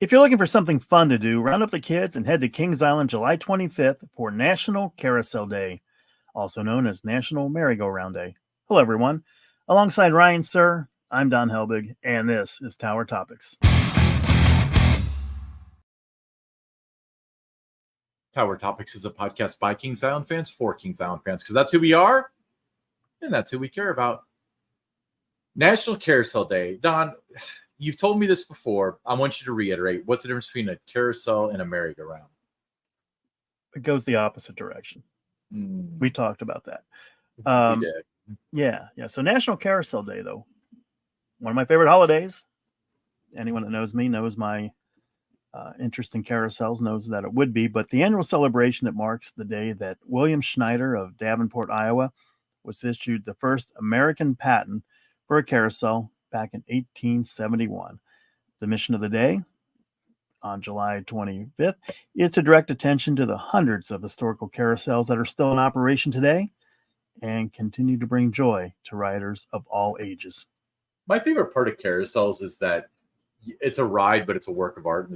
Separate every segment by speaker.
Speaker 1: If you're looking for something fun to do, round up the kids and head to Kings Island July 25th for National Carousel Day, also known as National Merry-Go-Round Day. Hello, everyone. Alongside Ryan Sir, I'm Don Helbig, and this is Tower Topics.
Speaker 2: Tower Topics is a podcast by Kings Island fans for Kings Island fans, because that's who we are and that's who we care about. National Carousel Day. Don, you've told me this before. I want you to reiterate. What's the difference between a carousel and a merry-go-round?
Speaker 1: It goes the opposite direction. We talked about that.
Speaker 2: We did.
Speaker 1: Yeah. So National Carousel Day, though, one of my favorite holidays. Anyone that knows me knows my interest in carousels, knows that it would be. But the annual celebration that marks the day that William Schneider of Davenport, Iowa, was issued the first American patent for a carousel back in 1871. The mission of the day on July 25th is to direct attention to the hundreds of historical carousels that are still in operation today and continue to bring joy to riders of all ages.
Speaker 2: My favorite part of carousels is that it's a ride, but it's a work of art in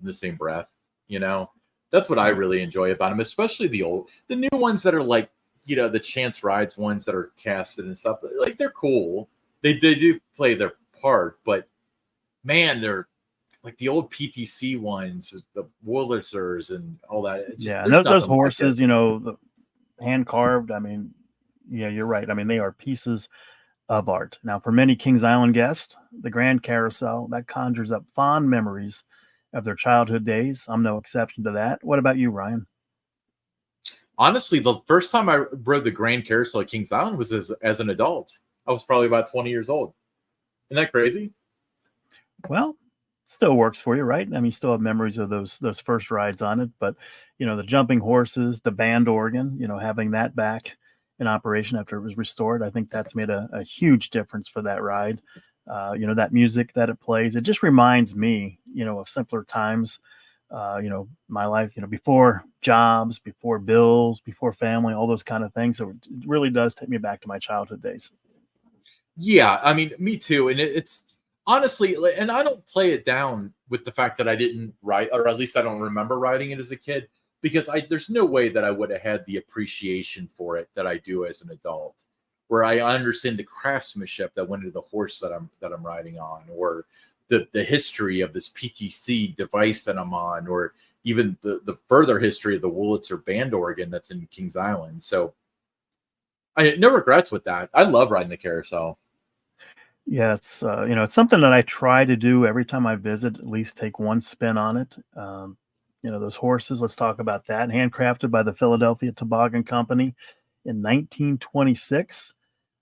Speaker 2: the same breath. You know, that's what I really enjoy about them, especially the new ones that are like, the chance rides ones that are casted and stuff. Like, they're cool. They do play their part, but man, they're like the old PTC ones, the Woolitzers and all that.
Speaker 1: Those horses, the hand carved. I mean, yeah, you're right. I mean, they are pieces of art. Now, for many Kings Island guests, the Grand Carousel, that conjures up fond memories of their childhood days. I'm no exception to that. What about you, Ryan?
Speaker 2: Honestly, the first time I rode the Grand Carousel at Kings Island was as an adult. I was probably about 20 years old. Isn't that crazy?
Speaker 1: Well, still works for you, right? I mean, you still have memories of those first rides on it, but the jumping horses, the band organ, having that back in operation after it was restored, I think that's made a huge difference for that ride. That music that it plays, it just reminds me, of simpler times. My life, before jobs, before bills, before family, all those kind of things. So it really does take me back to my childhood days.
Speaker 2: Yeah, I mean, me too. And it's honestly, and I don't play it down with the fact that I didn't ride, or at least I don't remember riding it as a kid, because there's no way that I would have had the appreciation for it that I do as an adult, where I understand the craftsmanship that went into the horse that I'm riding on, or the history of this PTC device that I'm on, or even the further history of the Woolitzer band organ that's in Kings Island. So I no regrets with that. I love riding the carousel.
Speaker 1: Yeah, it's it's something that I try to do every time I visit, at least take one spin on it. Those horses, let's talk about that. Handcrafted by the Philadelphia Toboggan Company in 1926.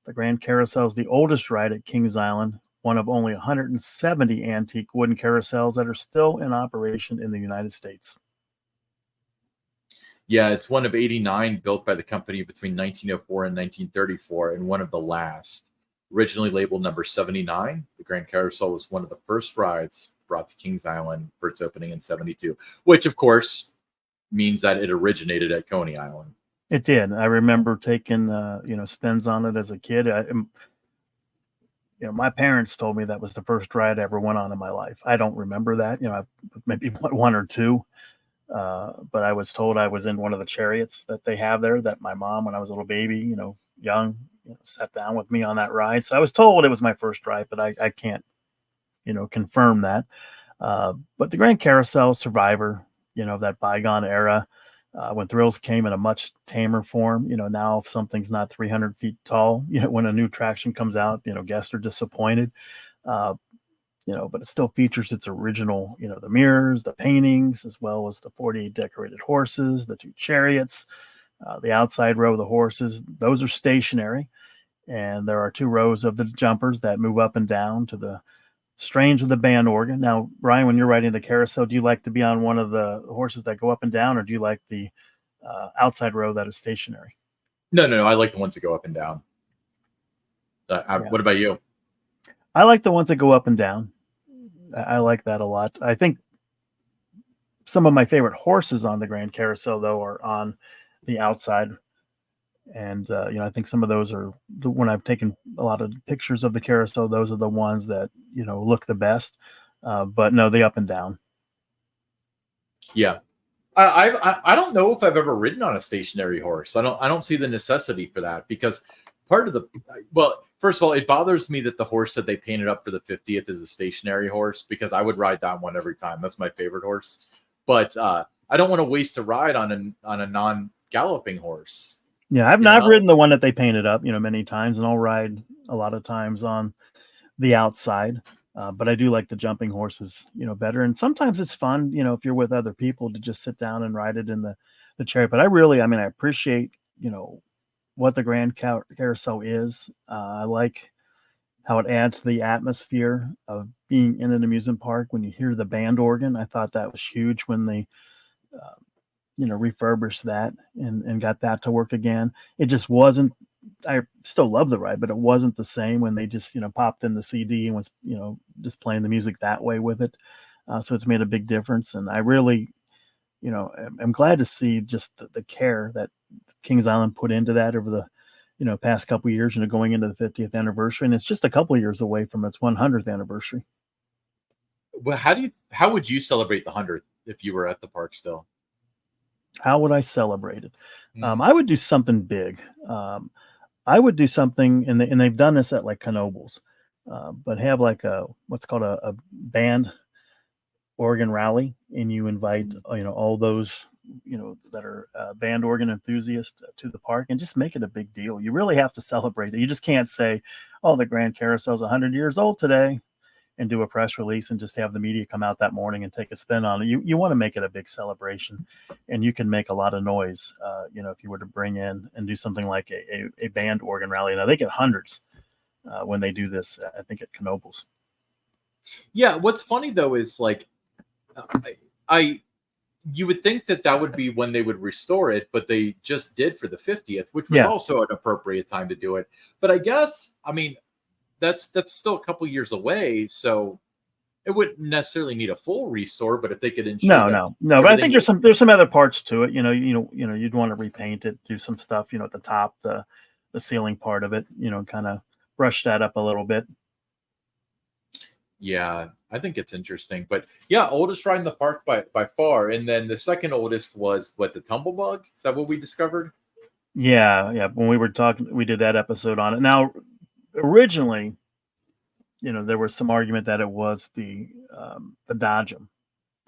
Speaker 1: The Grand Carousel is the oldest ride at Kings Island, one of only 170 antique wooden carousels that are still in operation in the United States.
Speaker 2: Yeah, it's one of 89 built by the company between 1904 and 1934, and one of the last. Originally labeled number 79, the Grand Carousel was one of the first rides brought to Kings Island for its opening in 72, which of course means that it originated at Coney Island.
Speaker 1: It did. I remember taking spins on it as a kid. My parents told me that was the first ride I ever went on in my life. I don't remember that. Maybe one or two. But I was told I was in one of the chariots that they have there, that my mom, when I was a little baby, young, sat down with me on that ride. So I was told it was my first ride, but I can't, confirm that. But the Grand Carousel survivor, of that bygone era, when thrills came in a much tamer form. Now if something's not 300 feet tall, when a new attraction comes out, guests are disappointed. But it still features its original, the mirrors, the paintings, as well as the 48 decorated horses, the two chariots, the outside row of the horses. Those are stationary. And there are two rows of the jumpers that move up and down to the strains of the band organ. Now, Brian, when you're riding the carousel, do you like to be on one of the horses that go up and down, or do you like the outside row that is stationary?
Speaker 2: No. I like the ones that go up and down. What about you?
Speaker 1: I like the ones that go up and down. I like that a lot. I think some of my favorite horses on the Grand Carousel, though, are on the outside. And, I think some of those are, when I've taken a lot of pictures of the carousel, those are the ones that, look the best. But no, the up and down.
Speaker 2: Yeah. I don't know if I've ever ridden on a stationary horse. I don't see the necessity for that because part of the well, first of all, it bothers me that the horse that they painted up for the 50th is a stationary horse because I would ride that one every time. That's my favorite horse. But I don't want to waste a ride on a non-galloping horse.
Speaker 1: Yeah, I've
Speaker 2: You
Speaker 1: not
Speaker 2: know?
Speaker 1: ridden the one that they painted up, many times, and I'll ride a lot of times on the outside. But I do like the jumping horses, better. And sometimes it's fun, if you're with other people to just sit down and ride it in the chariot. But I appreciate, what the Carousel is. I like how it adds to the atmosphere of being in an amusement park. When you hear the band organ, I thought that was huge when they, uh, refurbished that and got that to work again. It just wasn't. I still love the ride, but it wasn't the same when they just popped in the CD and was just playing the music that way with it. So it's made a big difference, and I really am glad to see just the care that Kings Island put into that over the past couple of years, going into the 50th anniversary, and it's just a couple of years away from its 100th anniversary.
Speaker 2: Well, how would you celebrate the 100th if you were at the park still?
Speaker 1: How would I celebrate it?
Speaker 2: Mhm.
Speaker 1: I would do something big. I would do something, and they've done this at like Knoebels, but have like what's called a band organ rally, and you invite all those that are band organ enthusiasts to the park, and just make it a big deal. You really have to celebrate it. You just can't say, "Oh, the Grand Carousel's 100 years old today," and do a press release and just have the media come out that morning and take a spin on it. You want to make it a big celebration, and you can make a lot of noise. If you were to bring in and do something like a band organ rally. Now they get hundreds when they do this. I think at Knoebels.
Speaker 2: Yeah, what's funny though is like I you would think that would be when they would restore it, but they just did for the 50th, which was
Speaker 1: Yeah.
Speaker 2: also an appropriate time to do it. But I guess, I mean, that's still a couple years away, so it wouldn't necessarily need a full restore. But if they could ensure
Speaker 1: No,
Speaker 2: that
Speaker 1: no, no. But I
Speaker 2: everything
Speaker 1: think
Speaker 2: was
Speaker 1: there's some other parts to it. You'd want to repaint it, do some stuff. At the top, the ceiling part of it. Kind of brush that up a little bit.
Speaker 2: yeah, I think it's interesting. But yeah, oldest ride in the park by far, and then the second oldest was what, the Tumblebug? Is that what we discovered?
Speaker 1: Yeah, yeah. When we were talking, we did that episode on it. Now, originally, there was some argument that it was the Dodgem,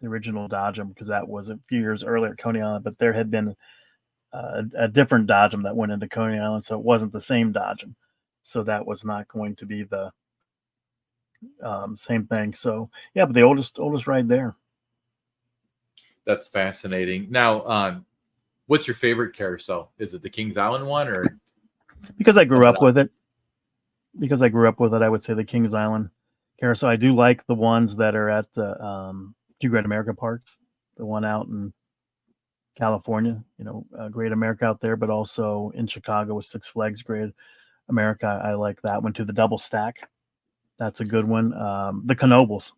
Speaker 1: the original Dodgem, because that was a few years earlier at Coney Island. But there had been a different Dodgem that went into Coney Island, so it wasn't the same Dodgem. So that was not going to be the same thing. So yeah, but the oldest ride there.
Speaker 2: That's fascinating. Now, what's your favorite carousel? Is it the Kings Island one or
Speaker 1: Because I grew
Speaker 2: something
Speaker 1: up
Speaker 2: else?
Speaker 1: with it. Because I grew up with it, I would say the Kings Island Carousel. I do like the ones that are at the two Great America parks. The one out in California, Great America out there, but also in Chicago with Six Flags Great America. I like that one too. The double stack, that's a good one. The Knoebels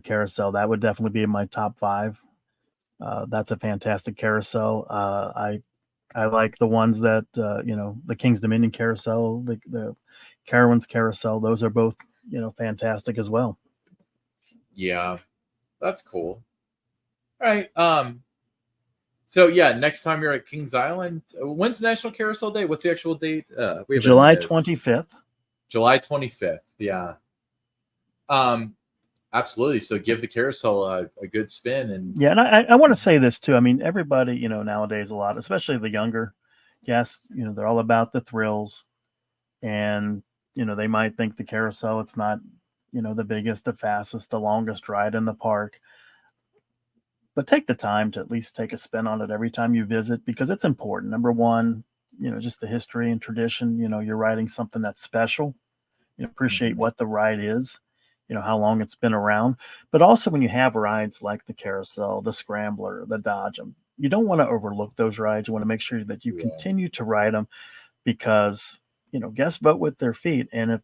Speaker 1: Carousel, that would definitely be in my top 5. That's a fantastic carousel. I like the ones that the King's Dominion Carousel, the Carowinds Carousel. Those are both fantastic as well.
Speaker 2: Yeah, that's cool. All right. So yeah, next time you're at Kings Island, when's National Carousel Day? What's the actual date? We have
Speaker 1: July
Speaker 2: a
Speaker 1: 25th.
Speaker 2: July 25th. Yeah. Um, absolutely. So give the carousel a good spin and
Speaker 1: Yeah, and I want to say this too. I mean, everybody nowadays a lot, especially the younger guests. They're all about the thrills, and they might think the carousel, it's not the biggest, the fastest, the longest ride in the park. But take the time to at least take a spin on it every time you visit, because it's important. Number one, just the history and tradition. You're riding something that's special. You appreciate what the ride is, how long it's been around. But also when you have rides like the Carousel, the Scrambler, the Dodgem, you don't want to overlook those rides. You want to make sure that you
Speaker 2: yeah,
Speaker 1: continue to ride them, because guests vote with their feet. And if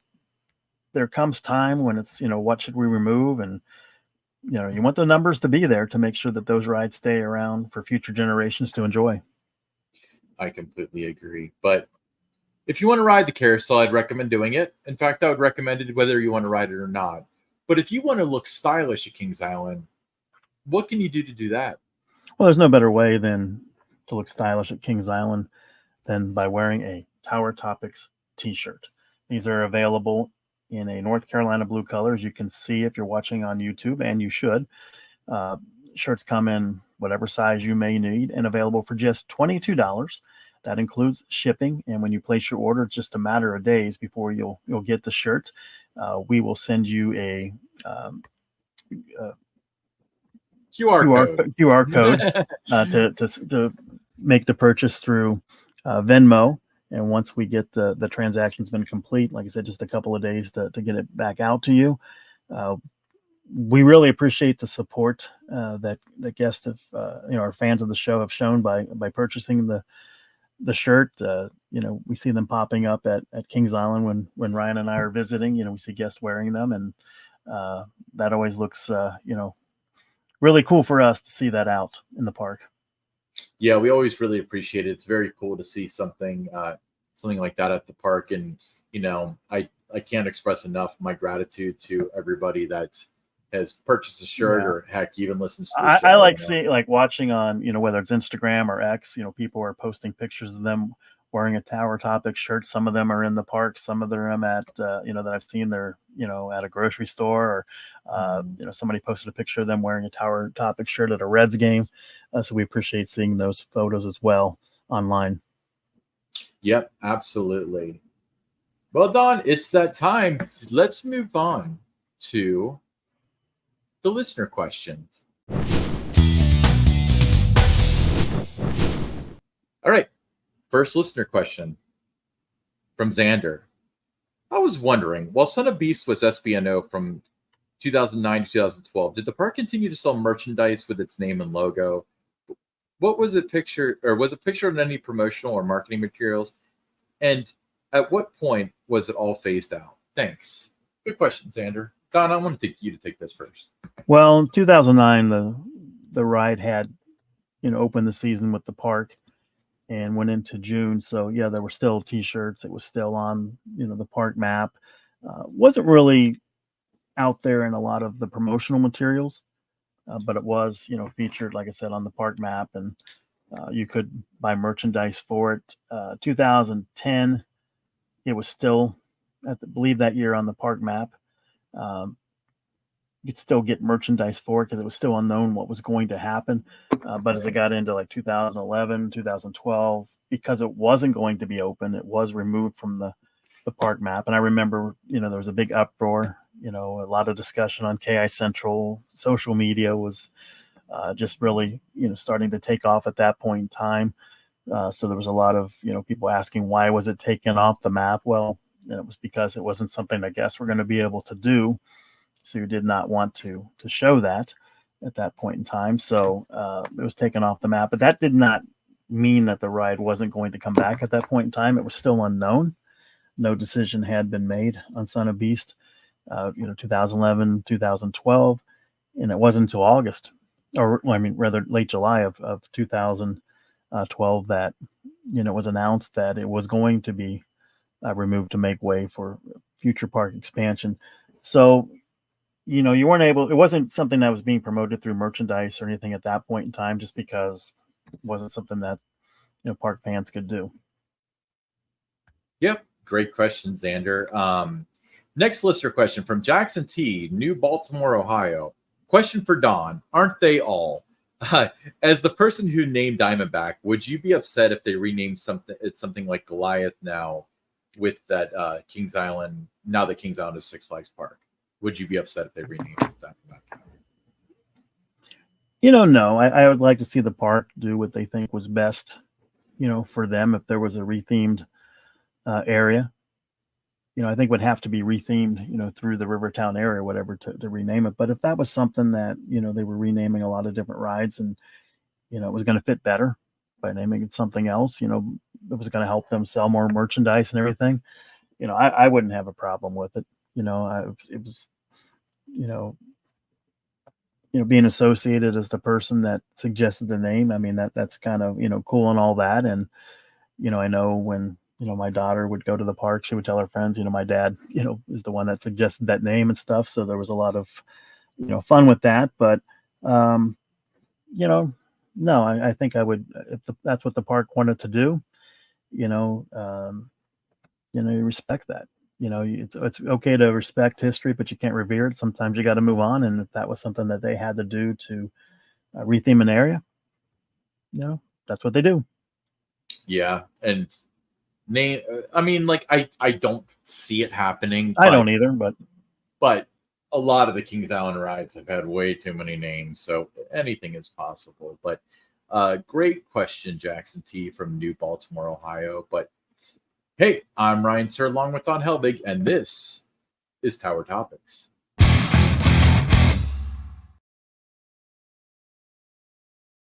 Speaker 1: there comes time when it's what should we remove, and you want the numbers to be there to make sure that those rides stay around for future generations to enjoy.
Speaker 2: I completely agree. But if you want to ride the carousel, I'd recommend doing it. In fact, I would recommend it whether you want to ride it or not. But if you want to look stylish at Kings Island, What can you do to do that?
Speaker 1: Well, there's no better way than to look stylish at Kings Island than by wearing a Tower Topics t-shirt. These are available in a North Carolina blue color, as you can see if you're watching on YouTube, and you should. Uh, Shirts come in whatever size you may need and available for just $22. That includes shipping, and when you place your order, it's just a matter of days before you'll get the shirt. We will send you a
Speaker 2: QR code.
Speaker 1: QR code to make the purchase through Venmo. And once we get the transaction's been complete, like I said, just a couple of days to get it back out to you. We really appreciate the support that the guests of our fans of the show have shown by purchasing the shirt. We see them popping up at Kings Island when Ryan and I are visiting. We see guests wearing them, and that always looks really cool for us to see that out in the park.
Speaker 2: Yeah, we always really appreciate it. It's very cool to see something like that at the park, and I can't express enough my gratitude to everybody that has purchased a shirt or heck even listens to the show.
Speaker 1: I like seeing, like watching on whether it's Instagram or X, people are posting pictures of them wearing a Tower Topic shirt. Some of them are in the park, some of them at that I've seen they're at a grocery store, or somebody posted a picture of them wearing a Tower Topic shirt at a Reds game. So we appreciate seeing those photos as well online.
Speaker 2: Yep, absolutely. Well, Don, it's that time. Let's move on to the listener questions. All right. First listener question from Xander. I was wondering, while Son of Beast was SBNO from 2009 to 2012, did the park continue to sell merchandise with its name and logo? What was it pictured, or was it pictured in any promotional or marketing materials? And at what point was it all phased out? Thanks. Good question, Xander. Don, I want you to take this first.
Speaker 1: Well, in 2009, the ride had opened the season with the park and went into June. So yeah, there were still T-shirts. It was still on the park map. Wasn't really out there in a lot of the promotional materials, but it was featured, like I said, on the park map, and you could buy merchandise for it. 2010, it was still, I believe, that year on the park map. You could still get merchandise for it because it was still unknown what was going to happen. But as it got into like 2011, 2012, because it wasn't going to be open, it was removed from the park map. And I remember, there was a big uproar, a lot of discussion on KI Central. Social media was just really, starting to take off at that point in time. So there was a lot of, people asking, why was it taken off the map? Well, it was because it wasn't something I guess we're going to be able to do. So you did not want to show that at that point in time. So it was taken off the map. But that did not mean that the ride wasn't going to come back at that point in time. It was still unknown. No decision had been made on Son of Beast, 2011, 2012. And it wasn't until August, or rather late July of 2012 that, it was announced that it was going to be removed to make way for future park expansion. So, you weren't able, it wasn't something that was being promoted through merchandise or anything at that point in time, just because it wasn't something that, park fans could do.
Speaker 2: Yep. Great question, Xander. Next listener question from Jackson T, New Baltimore, Ohio. Question for Don. Aren't they all? As the person who named Diamondback, would you be upset if they renamed something like Goliath now with that Kings Island, now that Kings Island is Six Flags Park? Would you be upset if they renamed it Diamondback?
Speaker 1: No. I would like to see the park do what they think was best, for them. If there was a rethemed area, I think would have to be rethemed, through the Rivertown area, whatever, to rename it. But if that was something that, they were renaming a lot of different rides and, it was going to fit better by naming it something else, it was going to help them sell more merchandise and everything, I wouldn't have a problem with it. It was, being associated as the person that suggested the name. I mean, that's kind of, cool and all that. And, I know when, my daughter would go to the park, she would tell her friends, my dad, is the one that suggested that name and stuff. So there was a lot of, fun with that. But Um, you know, no, I think I would if that's what the park wanted to do. You know, you respect that. It's okay to respect history, but you can't revere it. Sometimes you got to move on. And if that was something that they had to do to retheme an area, that's what they do.
Speaker 2: Yeah, and name. I mean, like I don't see it happening,
Speaker 1: I don't either, but
Speaker 2: but a lot of the Kings Island rides have had way too many names, so anything is possible. But great question, Jackson T from New Baltimore, Ohio. But hey, I'm Ryan Sir, along with Don Helbig, and this is Tower Topics.